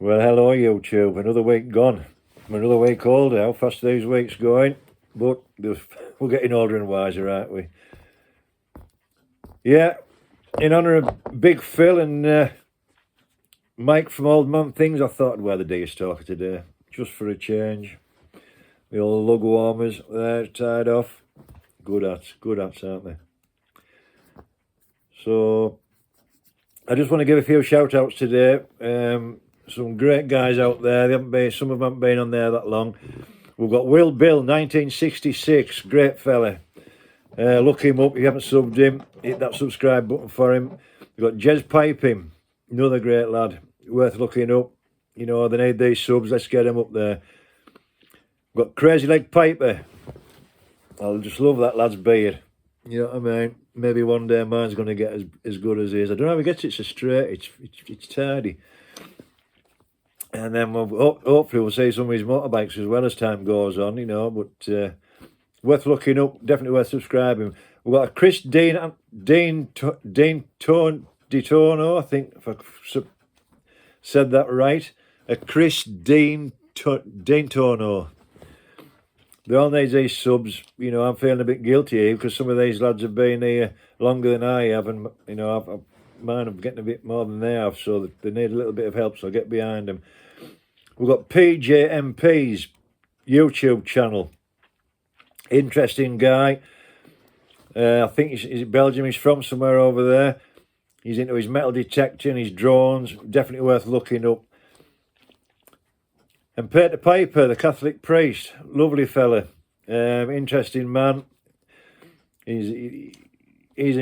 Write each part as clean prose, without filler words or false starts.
Well, hello YouTube. Another week gone. Another week older. How fast these weeks going? But we're getting older and wiser, aren't we? Yeah, in honour of Big Phil and Mike from Old Man Things, I thought I'd wear the Deer Stalker today, just for a change. The old lug warmers, they're tied off. Good hats, aren't they? So, I just want to give a few shout outs today. Some great guys out there. Some of them haven't been on there that long. We've got Will Bill, 1966, great fella. Look him up if you haven't subbed him. Hit that subscribe button for him. We've got JesPiping, another great lad, worth looking up. You know, they need these subs, let's get them up there. We've got Crazy Leg Piper. I just love that lad's beard. You know what I mean? Maybe one day mine's going to get as good as his. I don't know how he gets it so straight. It's tidy. And then hopefully we'll see some of his motorbikes as well as time goes on, you know. But worth looking up, definitely worth subscribing. We've got a Chris DeAntonio, I think, if I said that right. A Chris DeAntonio. They all need these subs. You know, I'm feeling a bit guilty here because some of these lads have been here longer than I have, and you know, mine are getting a bit more than they have, so they need a little bit of help. So I'll get behind them. We've got PJMP's YouTube channel. Interesting guy. I think he's Belgium. He's from somewhere over there. He's into his metal detecting, his drones. Definitely worth looking up. And Peter Piper, the Catholic priest, lovely fella, interesting man. He's a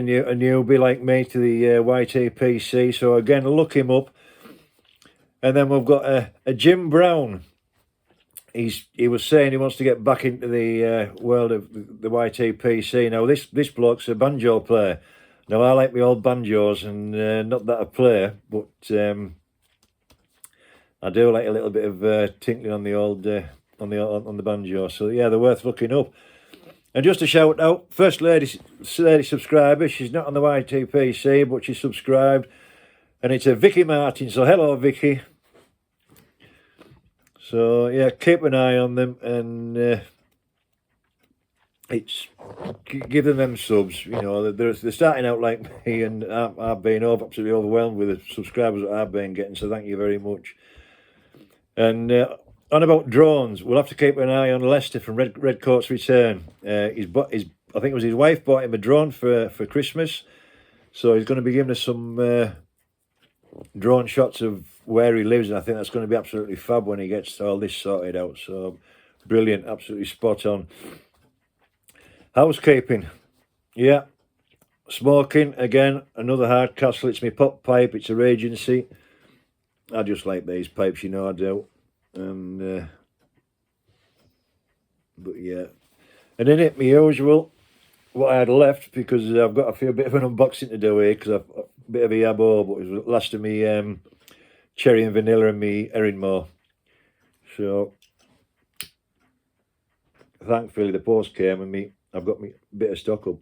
newbie like me to the YTPC, so again, look him up. And then we've got a Jim Brown. He was saying he wants to get back into the world of the YTPC. Now this bloke's a banjo player. Now I like my old banjos, and not that I play, but I do like a little bit of tinkling on the old on the banjo. So yeah, they're worth looking up. And just a shout out, first lady subscriber. She's not on the YTPC, but she's subscribed, and it's a Vicky Martin. So hello, Vicky. So yeah, keep an eye on them, and give them subs. You know, they're starting out like me, and I've been absolutely overwhelmed with the subscribers that I've been getting. So thank you very much. And on about drones, we'll have to keep an eye on Lester from Redcoat's Return. I think it was his wife bought him a drone for Christmas, so he's going to be giving us some drone shots of where he lives, and I think that's going to be absolutely fab when he gets all this sorted out. So brilliant, absolutely spot on. Housekeeping, yeah. Smoking, again, another hard castle. It's my pop pipe, it's a Regency. I just like these pipes, you know I do. And but yeah, and in it, my usual, what I had left, because I've got a bit of an unboxing to do here, because I've a bit of a Yabo, but it was last of me cherry and vanilla and me Erinmore. So thankfully the post came, and I've got me bit of stock up.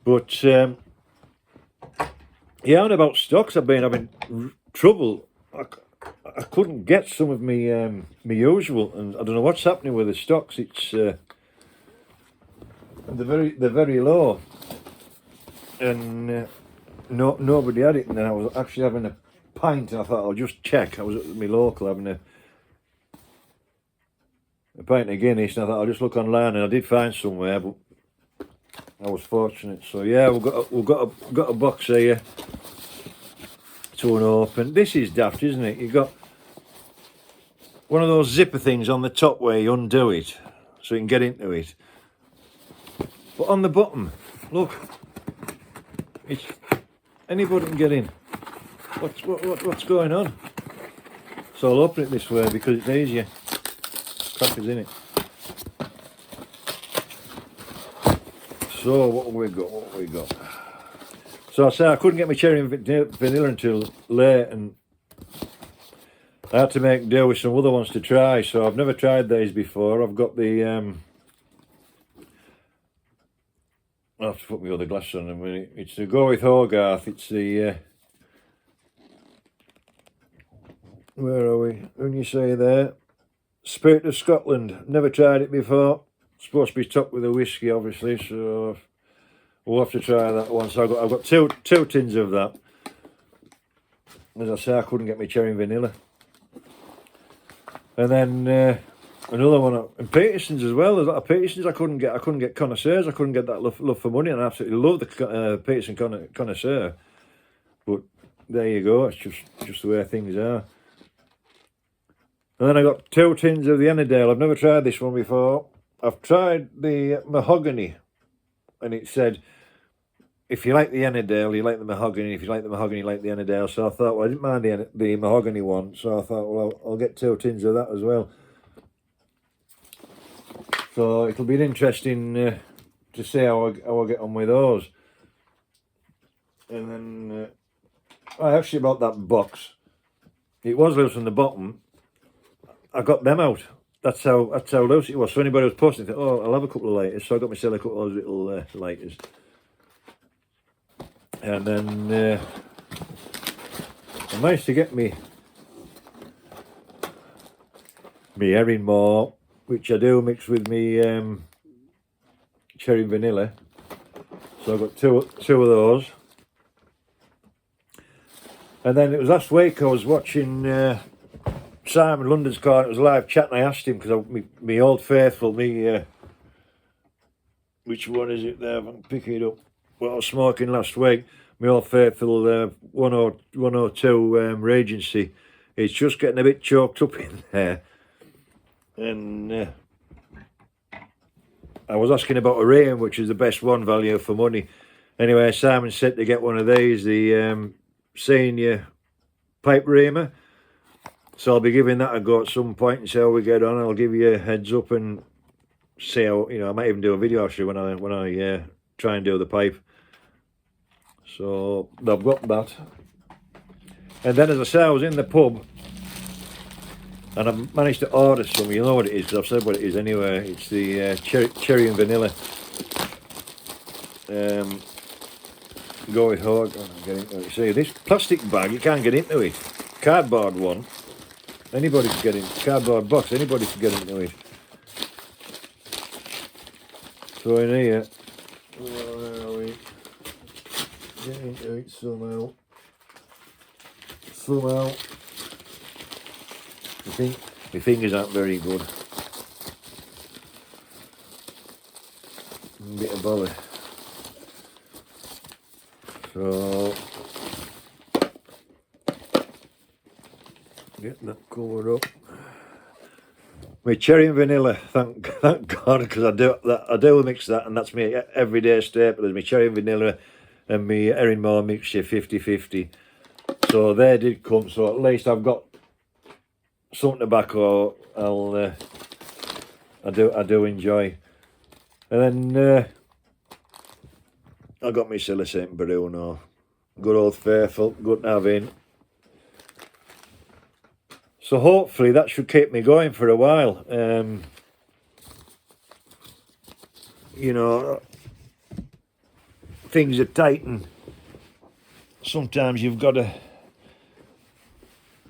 But yeah, on about stocks, I've been having trouble. I couldn't get some of me my usual, and I don't know what's happening with the stocks. It's they're very low, and nobody had it. And then I was actually having a pint, and I thought I'll just check. I was at my local having a pint of Guinness, and I thought I'll just look online, and I did find somewhere, but I was fortunate. So yeah, we've got a box here to unopen. This is daft, isn't it? You've got one of those zipper things on the top where you undo it so you can get into it. But on the bottom, look, anybody can get in. What's going on? So I'll open it this way because it's easier. Crap is in it. So what have we got? So I say I couldn't get my cherry and vanilla until late, and I had to make do with some other ones to try. So I've never tried these before. I've got the I'll have to put my other glasses on in a minute. It's the Go with Hogarth. It's the where are we? When you say there, Spirit of Scotland. Never tried it before. It's supposed to be topped with a whiskey, obviously. So we'll have to try that one. So I've got two tins of that. As I say, I couldn't get my cherry and vanilla. And then another one, and Peterson's as well. There's a lot of Peterson's I couldn't get. I couldn't get connoisseurs. I couldn't get that love for money, and I absolutely love the Peterson connoisseur. But there you go. It's just the way things are. And then I got 2 tins of the Annandale. I've never tried this one before. I've tried the mahogany, and it said, if you like the Annandale, you like the mahogany. If you like the mahogany, you like the Annandale. So I thought, well, I didn't mind the mahogany one. So I thought, well, I'll get 2 tins of that as well. So it'll be interesting to see how I get on with those. And then I actually bought that box. It was loose on the bottom. I got them out. That's how loose it was. So anybody was posting, thought, oh, I'll have a couple of lighters. So I got myself a couple of those little lighters. And then I managed to get me herring more, which I do mix with me cherry and vanilla. So I got two of those. And then it was last week I was watching Simon London's Corner. It was a live chat, and I asked him because me old faithful, which one is it there? If I can pick it up. What I was smoking last week, my old faithful 102 Regency. It's just getting a bit choked up in there. And I was asking about a Rain, which is the best one, value for money. Anyway, Simon said to get one of these, the senior pipe reamer. So I'll be giving that a go at some point and see how we get on. I'll give you a heads up and see how, I might even do a video actually when I try and do the pipe. So I've got that. And then, as I say, I was in the pub and I've managed to order some. You know what it is, because I've said what it is anyway. It's the cherry and vanilla. Go with hog. See, this plastic bag, you can't get into it. Cardboard one. Anybody can get in. Cardboard box, anybody can get into it. So in here, where are we? Get into it somehow. I think my fingers aren't very good. A bit of bother. So get that covered up. My cherry and vanilla, thank God, because I do mix that, and that's my everyday staple. There's my cherry and vanilla and my herring more mixture 50-50. So they did come, so at least I've got some tobacco I do enjoy. And then I got my Silla St. Bruno. Good old faithful, good to have in. So hopefully that should keep me going for a while. Things are tight and sometimes you've got to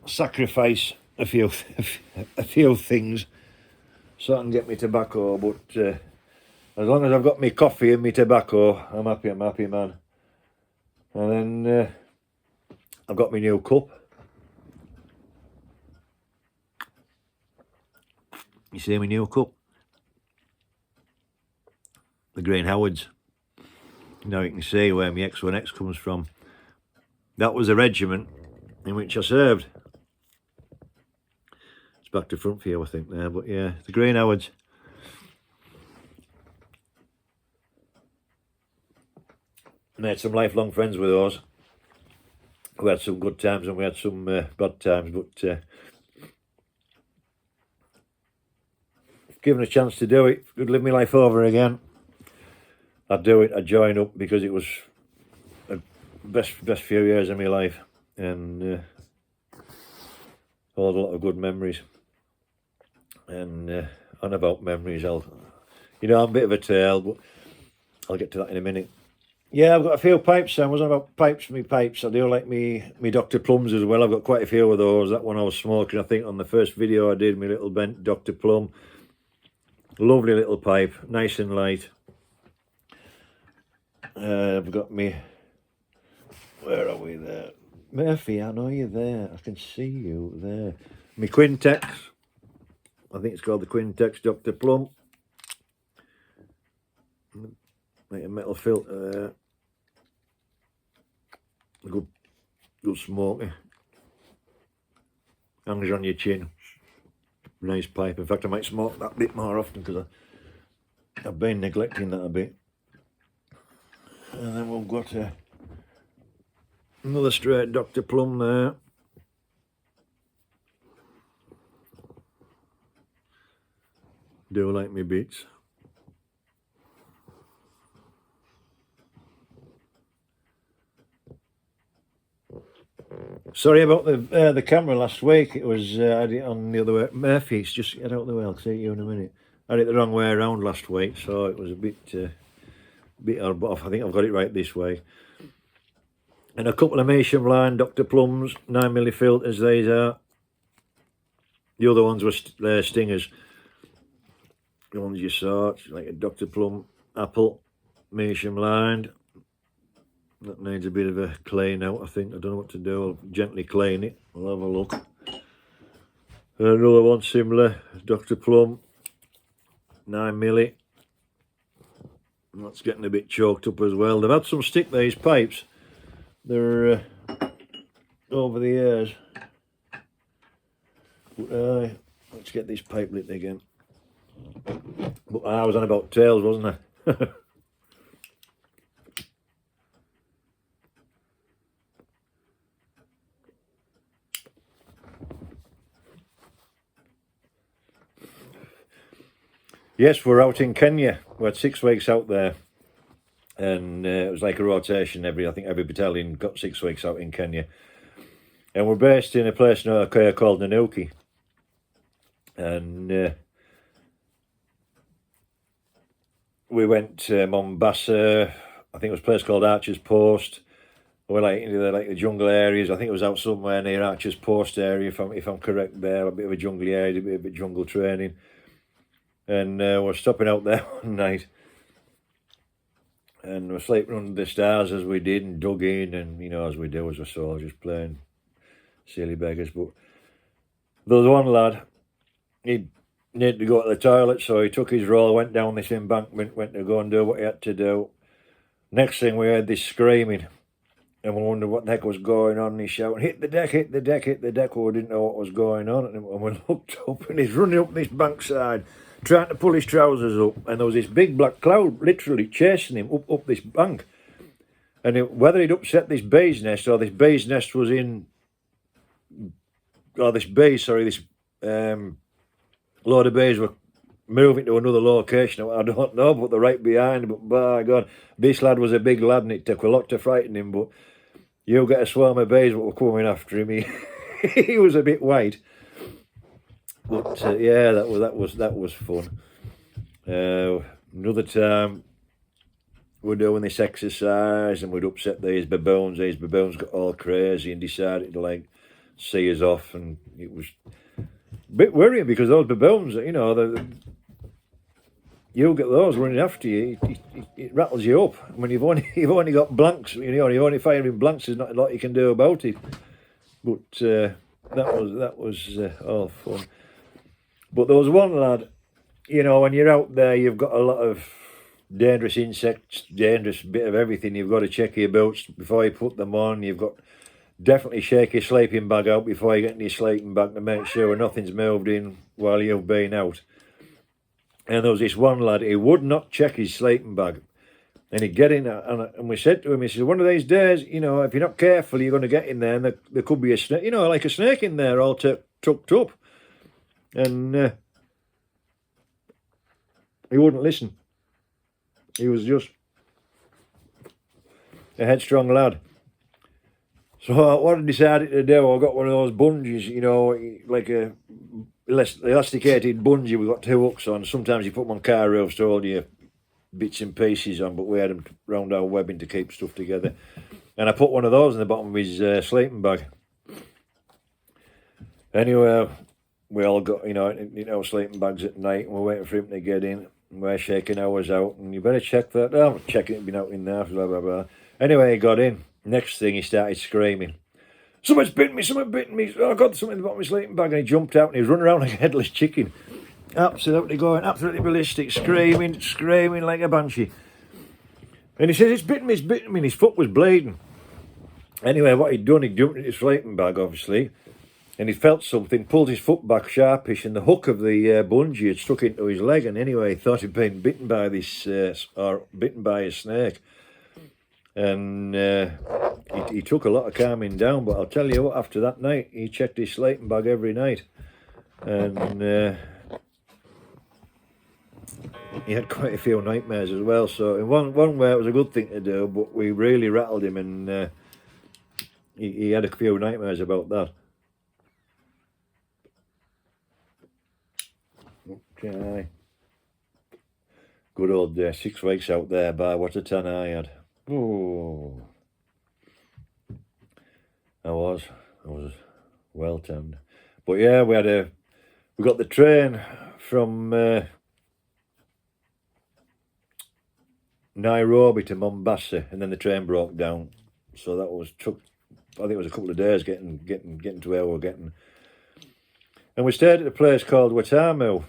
sacrifice a few things so I can get me tobacco, but as long as I've got me coffee and me tobacco, I'm happy man. And then I've got my new cup. You see my new cup? The Green Howards. Now you can see where my X1X comes from. That was a regiment in which I served. It's back to front for you, I think, there, but yeah, the Green Howards. Made some lifelong friends with those. We had some good times and we had some bad times, but given a chance to do it, could live my life over again, I'd do it. I'd join up because it was the best few years of my life, and hold a lot of good memories. And on about memories, I'm a bit of a tale, but I'll get to that in a minute. Yeah, I've got a few pipes. I wasn't about pipes, me pipes. I do like me Dr. Plums as well. I've got quite a few of those. That one I was smoking, I think, on the first video I did, my little bent Dr. Plum. Lovely little pipe, nice and light. I've got me, where are we there? Murphy, I know you're there. I can see you there. My Quintex. I think it's called the Quintex Dr. Plum. Like a metal filter there. Good smoky. Hangs on your chin. Nice pipe. In fact, I might smoke that bit more often because I've been neglecting that a bit. And then we've got another straight Dr. Plum there. Do like me bits. Sorry about the camera last week. It was I had it on the other way. Murphy, it's just get out of the way. I'll see you in a minute. I had it the wrong way around last week, so it was a bit off. I think I've got it right this way. And a couple of Measham line Dr. Plums, 9mm filters. These are. The other ones were stingers. The ones you saw, it's like a Dr. Plum apple, Measham lined. That needs a bit of a clean out, I think. I don't know what to do. I'll gently clean it. We'll have a look. Another one similar, Dr. Plum, 9mm. That's getting a bit choked up as well. They've had some stick, these pipes. They're over the years. But, let's get this pipe lit again. But I was on about tails, wasn't I? Yes, we're out in Kenya. We had 6 weeks out there, and it was like a rotation. I think every battalion got 6 weeks out in Kenya, and we're based in a place now called Nanuki, and we went to Mombasa. I think it was a place called Archer's Post. We went into the jungle areas. I think it was out somewhere near Archer's Post area, if I'm correct there. A bit of a jungle area, a bit of jungle training. And we're stopping out there one night, and we're sleeping under the stars as we did, and dug in, and as we do as a soldiers, playing silly beggars. But there was one lad, he needed to go to the toilet, so he took his roll, went down this embankment, went to go and do what he had to do. Next thing we heard this screaming, and we wondered what the heck was going on. And he shouted, "Hit the deck, hit the deck, hit the deck." Well, we didn't know what was going on, and we looked up, and he's running up this bankside, trying to pull his trousers up, and there was this big black cloud literally chasing him up this bank. And whether he'd upset this bee's nest, or this bee's nest was in, or this load of bees were moving to another location, I don't know, but they're right behind. But by God, this lad was a big lad, and it took a lot to frighten him. But you get a swarm of bees that were coming after him. He was a bit white. But yeah, that was fun. Another time we're doing this exercise, and we'd upset these baboons. These baboons got all crazy and decided to see us off, and it was a bit worrying because those baboons, you get those running after you, it rattles you up. I mean, you've only got blanks. You're only firing blanks. There's not a lot you can do about it. But that was all fun. But there was one lad, when you're out there, you've got a lot of dangerous insects, dangerous bit of everything. You've got to check your boots before you put them on. You've got definitely shake your sleeping bag out before you get in your sleeping bag to make sure nothing's moved in while you've been out. And there was this one lad, he would not check his sleeping bag. And he'd get in, and we said to him, he said, one of these days, if you're not careful, you're going to get in there, and there could be a snake, like a snake in there all tucked up. And he wouldn't listen. He was just a headstrong lad. So what I decided to do, I got one of those bungees, like a elasticated bungee. We got 2 hooks on. Sometimes you put them on car roofs to hold your bits and pieces on, but we had them round our webbing to keep stuff together. And I put one of those in the bottom of his sleeping bag. Anyway, we all got, sleeping bags at night, and we're waiting for him to get in. And we're shaking ours out, and you better check that. Oh, I'm checking it, been out in there, blah, blah, blah. Anyway, he got in. Next thing, he started screaming. Someone's bitten me, someone bitten me. Oh, I got something in the bottom of my sleeping bag, and he jumped out, and he was running around like a headless chicken. Absolutely going, absolutely ballistic, screaming like a banshee. And he says, it's bitten me, and his foot was bleeding. Anyway, what he'd done, he jumped into his sleeping bag, obviously, and he felt something, pulled his foot back sharpish, and the hook of the bungee had stuck into his leg, and anyway, he thought he'd been bitten by this, or bitten by a snake. And he took a lot of calming down, but I'll tell you what, after that night, he checked his sleeping bag every night. And he had quite a few nightmares as well, so in one way it was a good thing to do, but we really rattled him, and he had a few nightmares about that. Okay. Good old day, 6 weeks out there, by what a tan I had. Oh, I was well tanned. But yeah, we got the train from Nairobi to Mombasa, and then the train broke down. So that took I think it was a couple of days getting to where we were getting. And we stayed at a place called Watamu.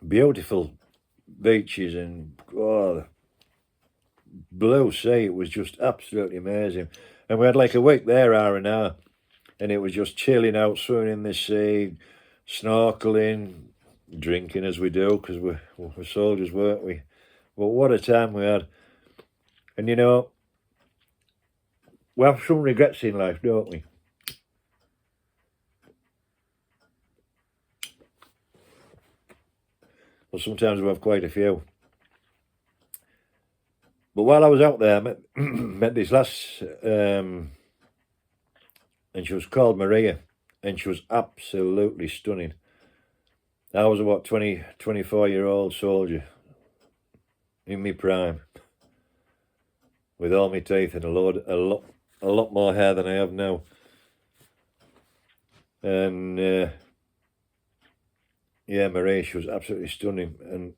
Beautiful beaches and blue sea. It was just absolutely amazing. And we had like a week there, R&R, and it was just chilling out, swimming in the sea, snorkeling, drinking as we do, because we're soldiers, weren't we? But what a time we had. And you know, we have some regrets in life, don't we? Well, sometimes we have quite a few. But while I was out there, I met this lass, and she was called Maria, and she was absolutely stunning. I was about 24-year-old soldier in my prime, with all my teeth and a lot more hair than I have now. And yeah, Maria, she was absolutely stunning, and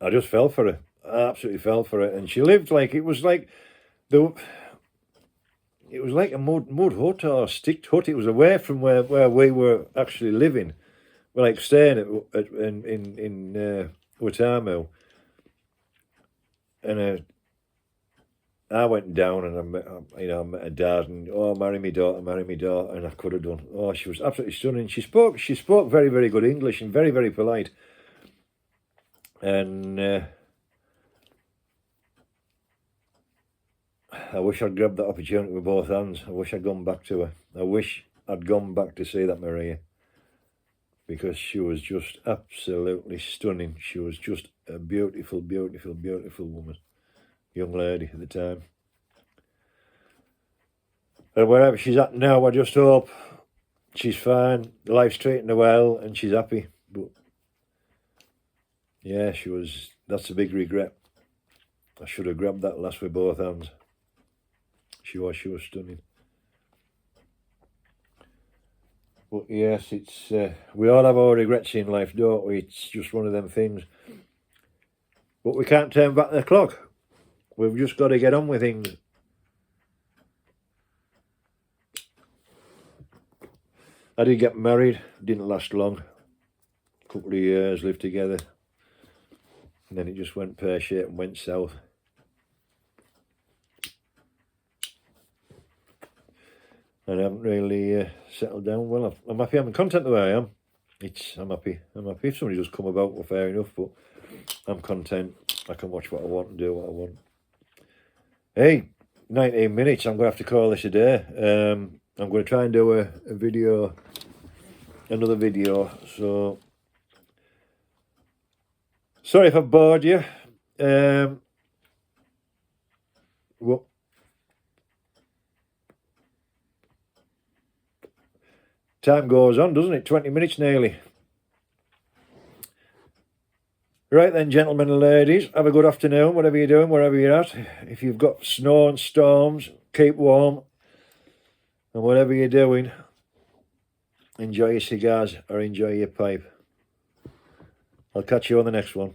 I just fell for her. I absolutely fell for it. And she lived like, it was like a mud hut or stick hut. It was away from where we were actually living. We're like staying in Watamu. And I went down, and I met her dad, and marry me daughter, and I could have done. Oh, she was absolutely stunning. She spoke very, very good English, and very, very polite. And I wish I'd grabbed that opportunity with both hands. I wish I'd gone back to her. I wish I'd gone back to see that Maria, because she was just absolutely stunning. She was just a beautiful, beautiful, beautiful woman, young lady at the time. And wherever she's at now, I just hope she's fine, life's treating her well, and she's happy. But yeah, that's a big regret. I should have grabbed that lass with both hands. She was stunning. But yes, it's we all have our regrets in life, don't we? It's just one of them things. But we can't turn back the clock. We've just got to get on with things. I did get married, didn't last long. A couple of years, lived together. And then it just went pear-shaped and went south. And I haven't really settled down well. I'm happy, I'm content the way I am. I'm happy. If somebody does come about, well, fair enough, but I'm content. I can watch what I want and do what I want. Hey, 19 minutes, I'm going to have to call this a day. I'm going to try and do another video, so sorry if I've bored you. Well, time goes on, doesn't it? 20 minutes nearly. Right then, gentlemen and ladies, have a good afternoon, whatever you're doing, wherever you're at. If you've got snow and storms, keep warm. And whatever you're doing, enjoy your cigars or enjoy your pipe. I'll catch you on the next one.